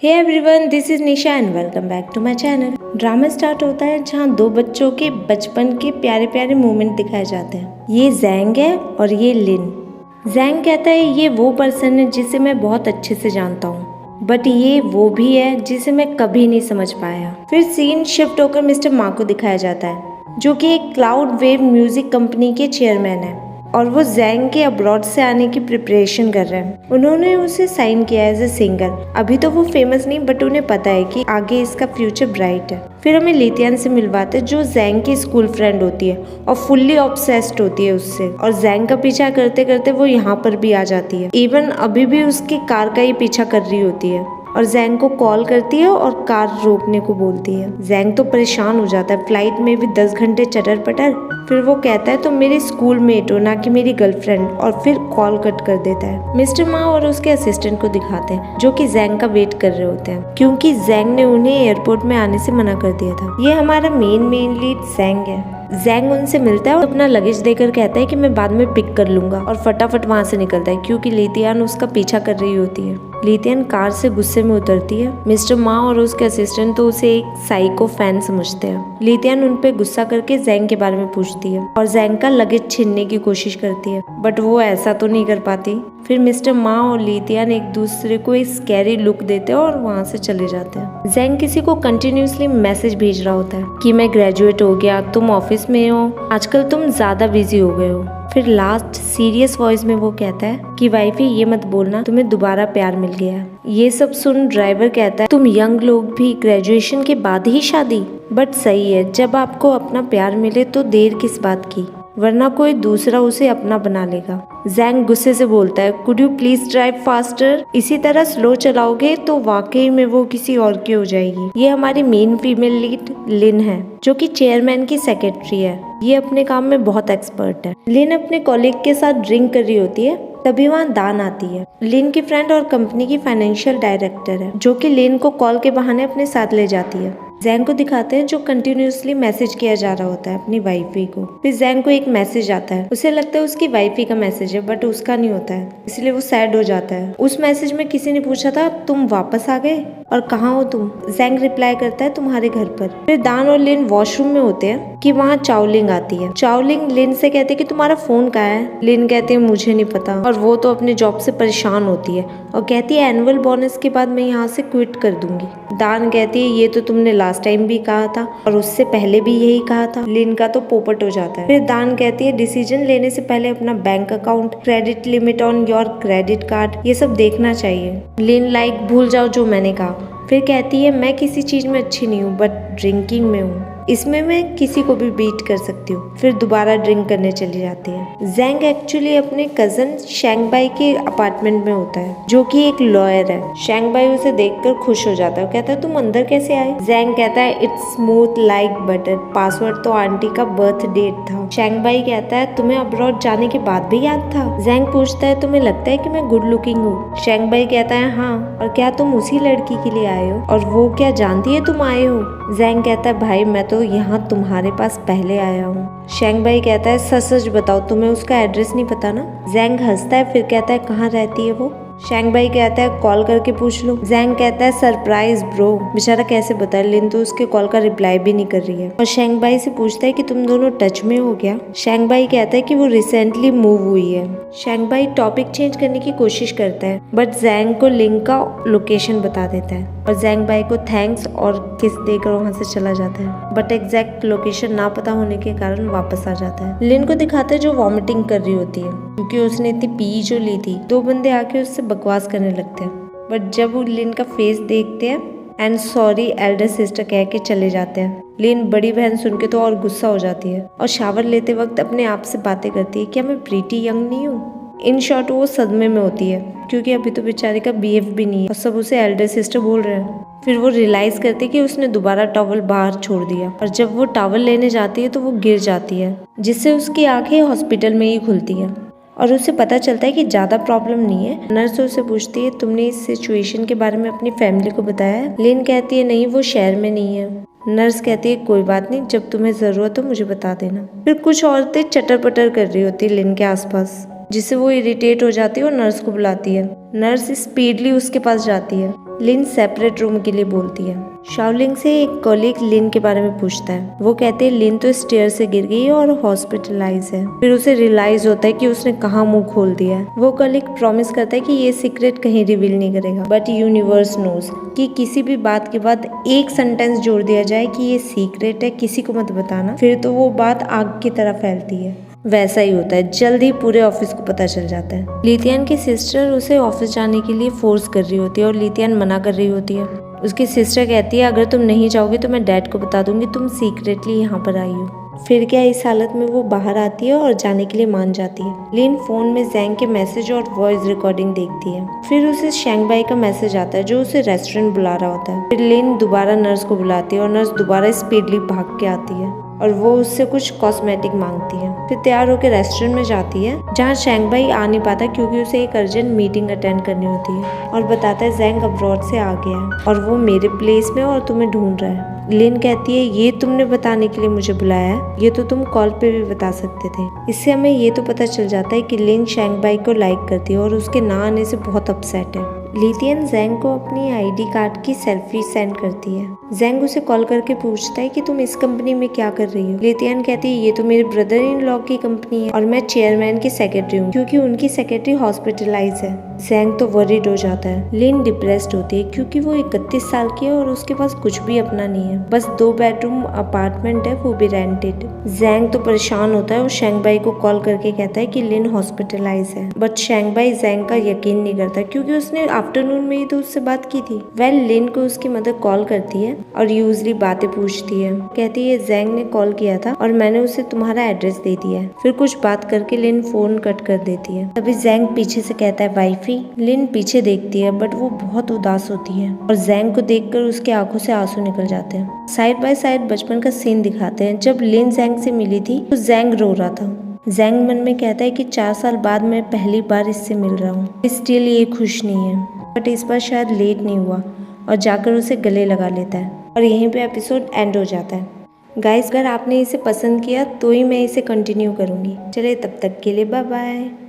Hey everyone, this is Nisha and welcome back to my channel. Drama start होता है जहाँ दो बच्चों के बचपन के प्यारे प्यारे मोमेंट दिखाए जाते हैं। ये जैंग है और ये लिन। जैंग कहता है ये वो पर्सन है जिसे मैं बहुत अच्छे से जानता हूँ, बट ये वो भी है जिसे मैं कभी नहीं समझ पाया। फिर सीन शिफ्ट होकर मिस्टर मा को दिखाया जाता है, जो कि एक क्लाउड वेव म्यूजिक कंपनी के चेयरमैन है और वो जैंग के अब्रॉड से आने की प्रिपरेशन कर रहे हैं। उन्होंने उसे साइन किया एज ए सिंगर। अभी तो वो फेमस नहीं, बट उन्हें पता है कि आगे इसका फ्यूचर ब्राइट है। फिर हमें लितियन से मिलवाते जो जैंग की स्कूल फ्रेंड होती है और फुल्ली ऑब्सेस्ड होती है उससे, और जैंग का पीछा करते करते वो यहाँ पर भी आ जाती है। इवन अभी भी उसकी कार का ही पीछा कर रही होती है और जैंग को कॉल करती है और कार रोकने को बोलती है। जैंग तो परेशान हो जाता है, फ्लाइट में भी 10 घंटे चटर पटर। फिर वो कहता है तुम मेरी स्कूल मेट हो, ना कि मेरी गर्लफ्रेंड, और फिर कॉल कट कर देता है। मिस्टर मा और उसके असिस्टेंट को दिखाते हैं जो कि जैंग का वेट कर रहे होते हैं, क्योंकि जैंग ने उन्हें एयरपोर्ट में आने से मना कर दिया था। ये हमारा मेन लीड जैंग है। जैंग उनसे मिलता है और अपना लगेज देकर कहता है कि मैं बाद में पिक कर लूंगा, और फटाफट वहाँ से निकलता है क्योंकि लितियन उसका पीछा कर रही होती है। लितियन कार से गुस्से में उतरती है। मिस्टर मा और उसके असिस्टेंट तो उसे एक साइको फैन समझते हैं। लितियन उन पे गुस्सा करके जैंग के बारे में पूछती है और जैंग का लगेज छीनने की कोशिश करती है, बट वो ऐसा तो नहीं कर पाती। फिर मिस्टर मा और लितियन एक दूसरे को एक स्कैरी लुक देते हैं और वहाँ से चले जाते हैं। जैंग किसी को कंटिन्यूसली मैसेज भेज रहा होता है कि मैं ग्रेजुएट हो गया, तुम ऑफिस में हो, आजकल तुम ज्यादा बिजी हो गए हो। फिर लास्ट सीरियस वॉइस में वो कहता है कि वाइफी ये मत बोलना तुम्हें दोबारा प्यार मिल गया। ये सब सुन ड्राइवर कहता है तुम यंग लोग भी ग्रेजुएशन के बाद ही शादी, बट सही है, जब आपको अपना प्यार मिले तो देर किस बात की, वरना कोई दूसरा उसे अपना बना लेगा। जैंग गुस्से से बोलता है could you please drive faster, इसी तरह स्लो चलाओगे तो वाकई में वो किसी और की हो जाएगी। ये हमारी मेन फीमेल लीड लिन है, जो कि चेयरमैन की सेक्रेटरी है। ये अपने काम में बहुत एक्सपर्ट है। लिन अपने कॉलीग के साथ ड्रिंक कर रही होती है, तभी वहाँ दान आती है। लिन की फ्रेंड और कंपनी की फाइनेंशियल डायरेक्टर है, जो कि लिन को कॉल के बहाने अपने साथ ले जाती है। जैंग को दिखाते हैं जो कंटिन्यूसली मैसेज किया जा रहा होता है अपनी वाइफी को। फिर जैंग को एक मैसेज आता है, उसे लगता है उसकी वाइफी का मैसेज है, बट उसका नहीं होता है, इसलिए वो सैड हो जाता है। उस मैसेज में किसी ने पूछा था तुम वापस आ गए और कहाँ हो तुम। जैंग रिप्लाई करता है तुम्हारे घर पर। फिर दान और लिन वॉशरूम में होते हैं कि वहाँ चाओलिंग आती है। चाओलिंग लिन से कहते हैं कि तुम्हारा फोन कहाँ है। लिन कहते हैं मुझे नहीं पता, और वो तो अपने जॉब से परेशान होती है और कहती है एनुअल बोनस के बाद मैं यहाँ से क्विट कर दूंगी। दान कहती है ये तो तुमने लास्ट टाइम भी कहा था और उससे पहले भी यही कहा था। लिन का तो पोपट हो जाता है। फिर दान कहती है डिसीजन लेने से पहले अपना bank account, credit limit on your credit card, ये सब देखना चाहिए। लिन लाइक भूल जाओ जो मैंने कहा। फिर कहती है मैं किसी चीज में अच्छी नहीं हूँ, बट ड्रिंकिंग में हूँ, इसमें मैं किसी को भी बीट कर सकती हूँ। फिर दोबारा ड्रिंक करने चली जाती है। जैंग एक्चुअली अपने कजन शैंगबाई के अपार्टमेंट में होता है, जो कि एक लॉयर है। शैंगबाई उसे देखकर खुश हो जाता है, कहता है तुम अंदर कैसे आए। जैंग कहता है it's smooth like butter, password तो आंटी का बर्थ डेट था। शैंगबाई कहता है तुम्हें अब्रॉड जाने के बाद भी याद था। जैंग पूछता है तुम्हें लगता है कि मैं गुड लुकिंग हूँ। शैंगबाई कहता है हाँ, और क्या तुम उसी लड़की के लिए आए हो, और वो क्या जानती है तुम आए हो। जैंग कहता है भाई मैं तो यहाँ तुम्हारे पास पहले आया हूँ। शैंगबाई कहता है सच सच बताओ तुम्हें उसका एड्रेस नहीं पता ना। जैंग हंसता है, फिर कहता है कहाँ रहती है वो। शैंगबाई कहता है कॉल करके पूछ लो। जैंग कहता है सरप्राइज ब्रो, बेचारा कैसे बताए, लिन तो उसके कॉल का रिप्लाई भी नहीं कर रही है। और शैंगबाई से पूछता है कि तुम दोनों टच में हो क्या। शैंगबाई कहता है कि वो रिसेंटली मूव हुई है। शैंगबाई टॉपिक चेंज करने की कोशिश करता है, बट जैंग को लिंक का लोकेशन बता देता है और जैंगबाई को थैंक्स और किस देकर वहाँ से चला जाता है, बट एग्जैक्ट लोकेशन ना पता होने के कारण वापस आ जाता है। लिन को दिखाते है जो वॉमिटिंग कर रही होती है, क्योंकि उसने इतनी पी जो ली थी। दो बंदे आके उससे बकवास करने लगते हैं, बट जब वो लिन का फेस देखते हैं एंड सॉरी एल्डर सिस्टर कह के चले जाते हैं। लिन बड़ी बहन सुन के तो और गुस्सा हो जाती है और शावर लेते वक्त अपने आप से बातें करती है, क्या मैं प्रीटी यंग नहीं हूँ। इन शॉर्ट वो सदमे में होती है, क्योंकि अभी तो बेचारे का बीएफ भी नहीं है और सब उसे एल्डर सिस्टर बोल रहे हैं। फिर वो रियलाइज करती है कि उसने दोबारा टॉवल बाहर छोड़ दिया, और जब वो टॉवल लेने जाती है तो वो गिर जाती है, जिससे उसकी आंखें हॉस्पिटल में ही खुलती है और उसे पता चलता है कि ज्यादा प्रॉब्लम नहीं है। नर्स उससे पूछती है तुमने इस सिचुएशन के बारे में अपनी फैमिली को बताया है। लिन कहती है नहीं, वो शहर में नहीं है। नर्स कहती है कोई बात नहीं, जब तुम्हें जरूरत हो मुझे बता देना। फिर कुछ औरतें चटर पटर कर रही होती लिन के आसपास, जिससे वो इरिटेट हो जाती है और नर्स को बुलाती है। नर्स स्पीडली उसके पास जाती है लिन सेपरेट रूम के लिए बोलती है। शाओलिंग से एक कॉलीग लिन के बारे में पूछता है। वो कहते हैं लिन तो स्टेयर से गिर गई है और हॉस्पिटलाइज है। फिर उसे रियलाइज होता है कि उसने कहाँ मुंह खोल दिया है। वो कॉलीग प्रॉमिस करता है कि ये सीक्रेट कहीं रिवील नहीं करेगा, बट यूनिवर्स नोज कि किसी भी बात के बाद एक सेंटेंस जोड़ दिया जाए कि ये सीक्रेट है, किसी को मत बताना, फिर तो वो बात आग की तरह फैलती है। वैसा ही होता है, जल्द ही पूरे ऑफिस को पता चल जाता है। लिथियन की सिस्टर उसे ऑफिस जाने के लिए फोर्स कर रही होती है और लिथियन मना कर रही होती है। उसकी सिस्टर कहती है अगर तुम नहीं जाओगे तो मैं डैड को बता दूंगी तुम सीक्रेटली यहाँ पर आई हो। फिर क्या इस हालत में वो बाहर आती है और जाने के लिए मान जाती है। लिन फोन में जैंग के मैसेज और वॉइस रिकॉर्डिंग देखती है। फिर उसे शैंगबाई का मैसेज आता है जो उसे रेस्टोरेंट बुला रहा होता है। फिर लिन दोबारा नर्स को बुलाती है और नर्स दोबारा स्पीडली भाग के आती है और वो उससे कुछ कॉस्मेटिक मांगती है। फिर तैयार होकर रेस्टोरेंट में जाती है जहाँ शैंगबाई आ नहीं पाता क्योंकि उसे एक अर्जेंट मीटिंग अटेंड करनी होती है और बताता है जैंग अब्रॉड से आ गया है और वो मेरे प्लेस में और तुम्हें ढूंढ रहा है। लिन कहती है ये तुमने बताने के लिए मुझे बुलाया है, ये तो तुम कॉल पे भी बता सकते थे। इससे हमें ये तो पता चल जाता है कि लिन शैंगबाई को लाइक करती है और उसके ना आने से बहुत अपसेट है। लिथियन जैंग को अपनी आईडी कार्ड की सेल्फी सेंड करती है। जैंग उसे कॉल करके पूछता है कि तुम इस कंपनी में क्या कर रही हो। लिथियन कहती है ये तो मेरे ब्रदर इन लॉ की कंपनी है और मैं चेयरमैन की सेक्रेटरी हूँ क्योंकि उनकी सेक्रेटरी हॉस्पिटलाइज है। जैंग तो वरीड हो जाता है। लिन डिप्रेस्ड होती है क्योंकि वो 31 साल की है और उसके पास कुछ भी अपना नहीं है, बस 2 बेडरूम अपार्टमेंट है, वो भी रेंटेड। जैंग तो परेशान होता है और शैंगबाई को कॉल करके कहता है कि लिन हॉस्पिटलाइज है, बट शैंगबाई जैंग का यकीन नहीं करता क्योंकि उसने आफ्टरनून में ही तो उससे बात की थी। लिन को उसकी मदर कॉल करती है और यूजली बातें पूछती है। कहती है जैंग ने कॉल किया था और मैंने उसे तुम्हारा एड्रेस दे दिया है। फिर कुछ बात करके लिन फोन कट कर देती है। तभी जैंग पीछे से कहता है वाइफी। लिन पीछे देखती है बट वो बहुत उदास होती है और जैंग को देखकर उसके आंखों से आंसू निकल जाते हैं। साइड बाय साइड बचपन का सीन दिखाते हैं। जब लिन जैंग से मिली थी तो जैंग रो रहा था। जैंग मन में कहता है कि 4 साल बाद मैं पहली बार इससे मिल रहा हूँ। स्टिल ये खुश नहीं है, बट इस बार शायद लेट नहीं हुआ और जाकर उसे गले लगा लेता है और यहीं पे एपिसोड एंड हो जाता है। गाइस, अगर आपने इसे पसंद किया तो ही मैं इसे कंटिन्यू करूँगी। चलिए तब तक के लिए बाय बाय।